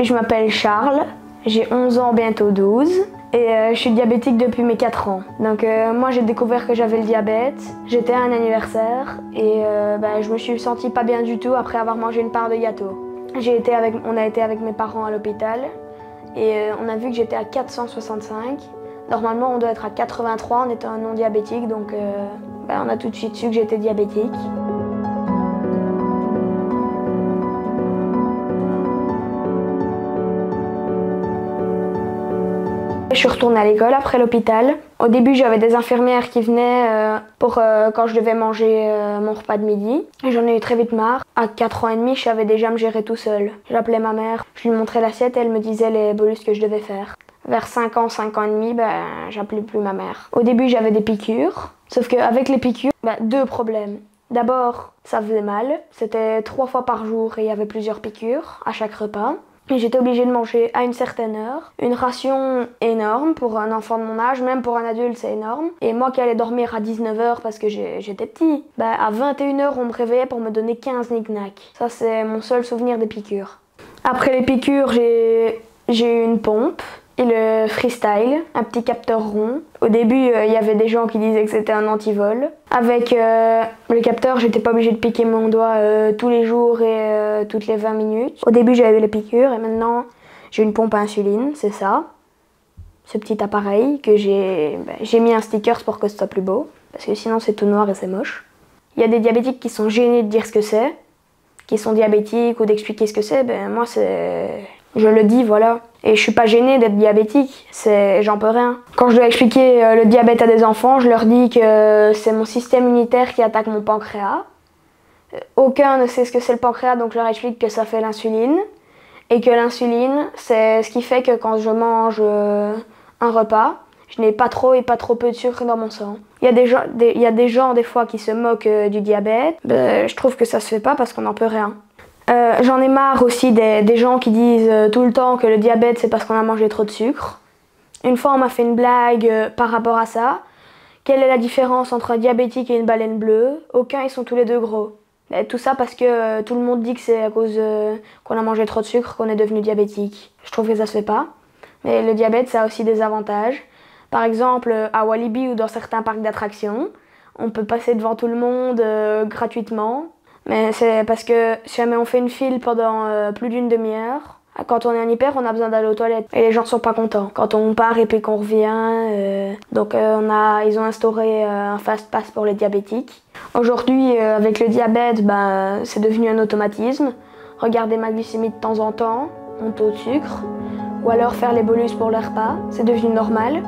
Je m'appelle Charles, j'ai 11 ans, bientôt 12. Et je suis diabétique depuis mes 4 ans. Donc moi j'ai découvert que j'avais le diabète, j'étais à un anniversaire et je me suis sentie pas bien du tout après avoir mangé une part de gâteau. On a été avec mes parents à l'hôpital et on a vu que j'étais à 465. Normalement on doit être à 83 en étant un non diabétique, donc on a tout de suite su que j'étais diabétique. Je suis retournée à l'école après l'hôpital. Au début, j'avais des infirmières qui venaient pour quand je devais manger mon repas de midi. J'en ai eu très vite marre. À 4 ans et demi, je savais déjà me gérer tout seul. J'appelais ma mère, je lui montrais l'assiette et elle me disait les bolus que je devais faire. Vers 5 ans et demi, j'appelais plus ma mère. Au début, j'avais des piqûres. Sauf qu'avec les piqûres, deux problèmes. D'abord, ça faisait mal. C'était 3 fois par jour et il y avait plusieurs piqûres à chaque repas. Et j'étais obligée de manger à une certaine heure. Une ration énorme pour un enfant de mon âge, même pour un adulte c'est énorme. Et moi qui allais dormir à 19h parce que j'étais petit, à 21h on me réveillait pour me donner 15 knick-knack. Ça c'est mon seul souvenir des piqûres. Après les piqûres j'ai eu une pompe et le freestyle, un petit capteur rond. Au début il y avait des gens qui disaient que c'était un antivol. Avec le capteur j'étais pas obligée de piquer mon doigt tous les jours et toutes les 20 minutes. Au début j'avais les piqûres et maintenant j'ai une pompe à insuline, c'est ça. Ce petit appareil que j'ai mis un sticker pour que ce soit plus beau. Parce que sinon c'est tout noir et c'est moche. Il y a des diabétiques qui sont gênés de dire ce que c'est, qui sont diabétiques ou d'expliquer ce que c'est. Moi je le dis, voilà. Et je suis pas gênée d'être diabétique, j'en peux rien. Quand je dois expliquer le diabète à des enfants, je leur dis que c'est mon système immunitaire qui attaque mon pancréas. Aucun ne sait ce que c'est le pancréas, donc je leur explique que ça fait l'insuline. Et que l'insuline, c'est ce qui fait que quand je mange un repas, je n'ai pas trop et pas trop peu de sucre dans mon sang. Il y a des gens des fois qui se moquent du diabète. Je trouve que ça se fait pas parce qu'on n'en peut rien. J'en ai marre aussi des gens qui disent tout le temps que le diabète c'est parce qu'on a mangé trop de sucre. Une fois on m'a fait une blague par rapport à ça. Quelle est la différence entre un diabétique et une baleine bleue? Aucun, ils sont tous les deux gros. Tout ça parce que tout le monde dit que c'est à cause qu'on a mangé trop de sucre qu'on est devenu diabétique. Je trouve que ça se fait pas. Mais le diabète ça a aussi des avantages. Par exemple à Walibi ou dans certains parcs d'attractions, on peut passer devant tout le monde gratuitement. Mais c'est parce que si jamais on fait une file pendant plus d'une demi-heure, quand on est en hyper, on a besoin d'aller aux toilettes. Et les gens sont pas contents quand on part et puis qu'on revient. Donc ils ont instauré un fast-pass pour les diabétiques. Aujourd'hui, avec le diabète, c'est devenu un automatisme. Regarder ma glycémie de temps en temps, mon taux de sucre, ou alors faire les bolus pour les repas, c'est devenu normal.